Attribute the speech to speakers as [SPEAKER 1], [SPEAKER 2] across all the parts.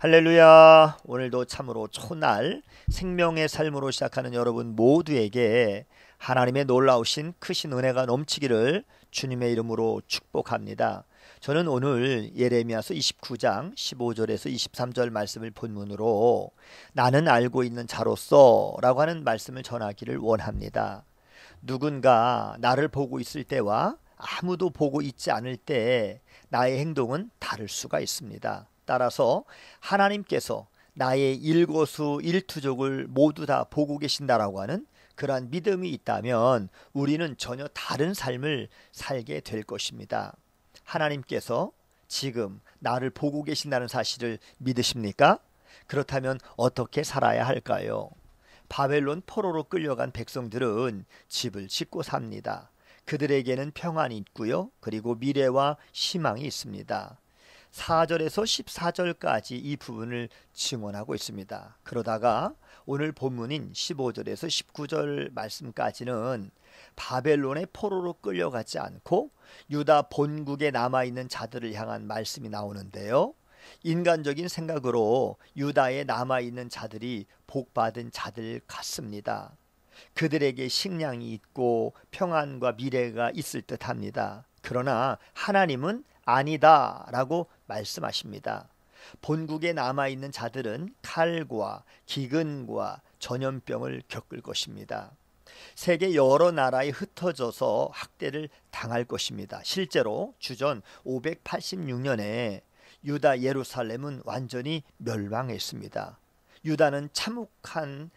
[SPEAKER 1] 할렐루야. 오늘도 참으로 초날 생명의 삶으로 시작하는 여러분 모두에게 하나님의 놀라우신 크신 은혜가 넘치기를 주님의 이름으로 축복합니다. 저는 오늘 예레미야서 29장 15절에서 23절 말씀을 본문으로 나는 알고 있는 자로서 라고 하는 말씀을 전하기를 원합니다. 누군가 나를 보고 있을 때와 아무도 보고 있지 않을 때 나의 행동은 다를 수가 있습니다. 따라서 하나님께서 나의 일거수일투족을 모두 다 보고 계신다라고 하는 그러한 믿음이 있다면 우리는 전혀 다른 삶을 살게 될 것입니다. 하나님께서 지금 나를 보고 계신다는 사실을 믿으십니까? 그렇다면 어떻게 살아야 할까요? 바벨론 포로로 끌려간 백성들은 집을 짓고 삽니다. 그들에게는 평안이 있고요. 그리고 미래와 희망이 있습니다. 4절에서 14절까지 이 부분을 증언하고 있습니다. 그러다가 오늘 본문인 15절에서 19절 말씀까지는 바벨론의 포로로 끌려가지 않고 유다 본국에 남아있는 자들을 향한 말씀이 나오는데요. 인간적인 생각으로 유다에 남아있는 자들이 복받은 자들 같습니다. 그들에게 식량이 있고 평안과 미래가 있을 듯합니다. 그러나 하나님은 아니다 라고 말씀하십니다. 본국에 남아있는 자들은 칼과 기근과 전염병을 겪을 것입니다. 세계 여러 나라에 흩어져서 학대를 당할 것입니다. 실제로 주전 586년에 유다 예루살렘은 완전히 멸망했습니다. 유다는 참혹한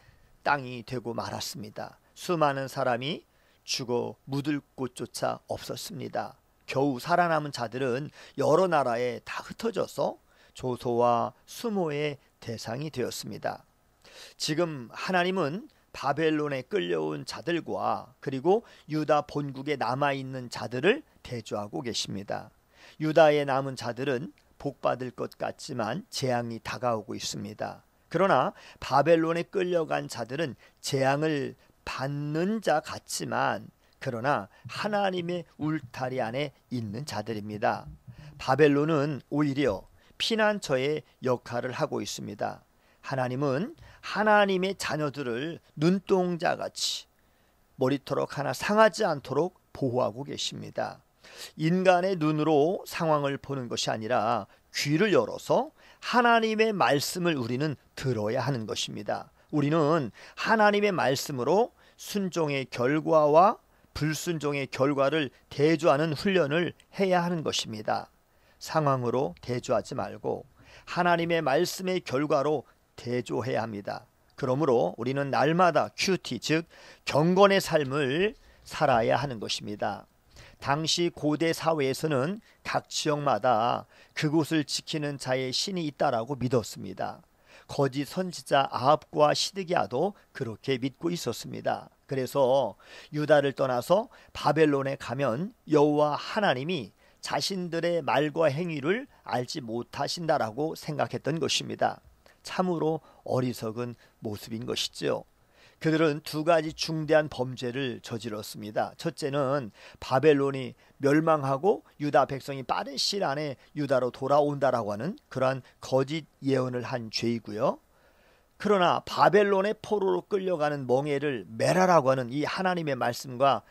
[SPEAKER 1] 땅이 되고 말았습니다. 수많은 사람이 죽어 묻을 곳조차 없었습니다. 겨우 살아남은 자들은 여러 나라에 다 흩어져서 조소와 수모의 대상이 되었습니다. 지금 하나님은 바벨론에 끌려온 자들과 그리고 유다 본국에 남아있는 자들을 대조하고 계십니다. 유다에 남은 자들은 복받을 것 같지만 재앙이 다가오고 있습니다. 그러나 바벨론에 끌려간 자들은 재앙을 받는 자 같지만 그러나 하나님의 울타리 안에 있는 자들입니다. 바벨론은 오히려 피난처의 역할을 하고 있습니다. 하나님은 하나님의 자녀들을 눈동자같이 머리털ok 하나 상하지 않도록 보호하고 계십니다. 인간의 눈으로 상황을 보는 것이 아니라 귀를 열어서 하나님의 말씀을 우리는 들어야 하는 것입니다. 우리는 하나님의 말씀으로 순종의 결과와 불순종의 결과를 대조하는 훈련을 해야 하는 것입니다. 상황으로 대조하지 말고 하나님의 말씀의 결과로 대조해야 합니다. 그러므로 우리는 날마다 큐티 즉 경건의 삶을 살아야 하는 것입니다. 당시 고대 사회에서는 각 지역마다 그곳을 지키는 자의 신이 있다라고 믿었습니다. 거짓 선지자 아합과 시드기야도 그렇게 믿고 있었습니다. 그래서 유다를 떠나서 바벨론에 가면 여호와 하나님이 자신들의 말과 행위를 알지 못하신다라고 생각했던 것입니다. 참으로 어리석은 모습인 것이죠. 그들은 두 가지 중대한 범죄를 저질렀습니다. 첫째는 바벨론이 멸망하고 유다 백성이 빠른 시일 안에 유다로 돌아온다라고 하는 그러한 거짓 예언을 한 죄이고요. 그러나 바벨론의 포로로 끌려가는 멍에를 메라라고 하는 이 하나님의 말씀과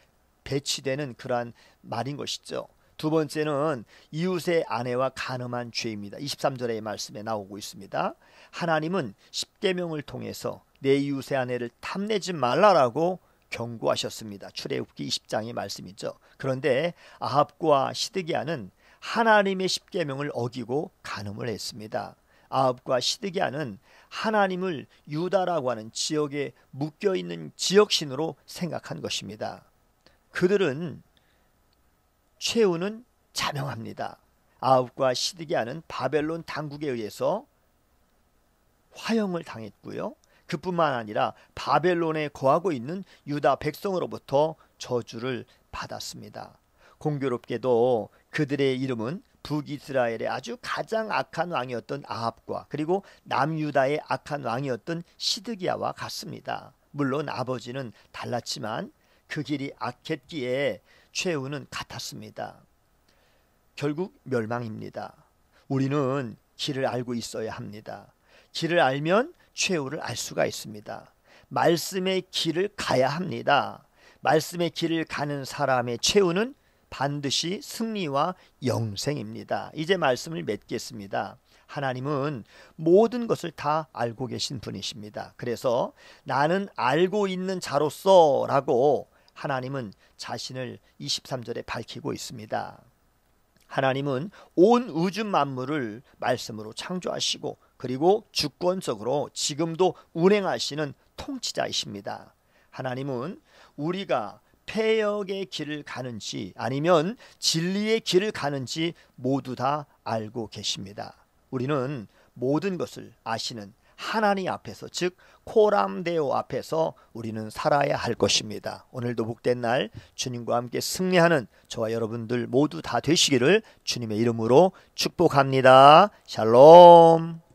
[SPEAKER 1] 배치되는 그러한 말인 것이죠. 두 번째는 이웃의 아내와 간음한 죄입니다. 23절의 말씀에 나오고 있습니다. 하나님은 십계명을 통해서 내 이웃의 아내를 탐내지 말라라고 경고하셨습니다. 출애굽기 20장의 말씀이죠. 그런데 아합과 시드기야는 하나님의 십계명을 어기고 간음을 했습니다. 아합과 시드기야는 하나님을 유다라고 하는 지역에 묶여있는 지역신으로 생각한 것입니다. 그들은 최후는 자명합니다. 아합과 시드기야는 바벨론 당국에 의해서 화형을 당했고요. 그뿐만 아니라 바벨론에 거하고 있는 유다 백성으로부터 저주를 받았습니다. 공교롭게도 그들의 이름은 북이스라엘의 아주 가장 악한 왕이었던 아합과 그리고 남유다의 악한 왕이었던 시드기야와 같습니다. 물론 아버지는 달랐지만 그 길이 악했기에 최후는 같았습니다. 결국 멸망입니다. 우리는 길을 알고 있어야 합니다. 길을 알면 최후를 알 수가 있습니다. 말씀의 길을 가야 합니다. 말씀의 길을 가는 사람의 최후는 반드시 승리와 영생입니다. 이제 말씀을 맺겠습니다. 하나님은 모든 것을 다 알고 계신 분이십니다. 그래서 나는 알고 있는 자로서 라고 하나님은 자신을 23절에 밝히고 있습니다. 하나님은 온 우주 만물을 말씀으로 창조하시고 그리고 주권적으로 지금도 운행하시는 통치자이십니다. 하나님은 우리가 패역의 길을 가는지 아니면 진리의 길을 가는지 모두 다 알고 계십니다. 우리는 모든 것을 아시는 하나님 앞에서, 즉 코람데오 앞에서 우리는 살아야 할 것입니다. 오늘도 복된 날 주님과 함께 승리하는 저와 여러분들 모두 다 되시기를 주님의 이름으로 축복합니다. 샬롬.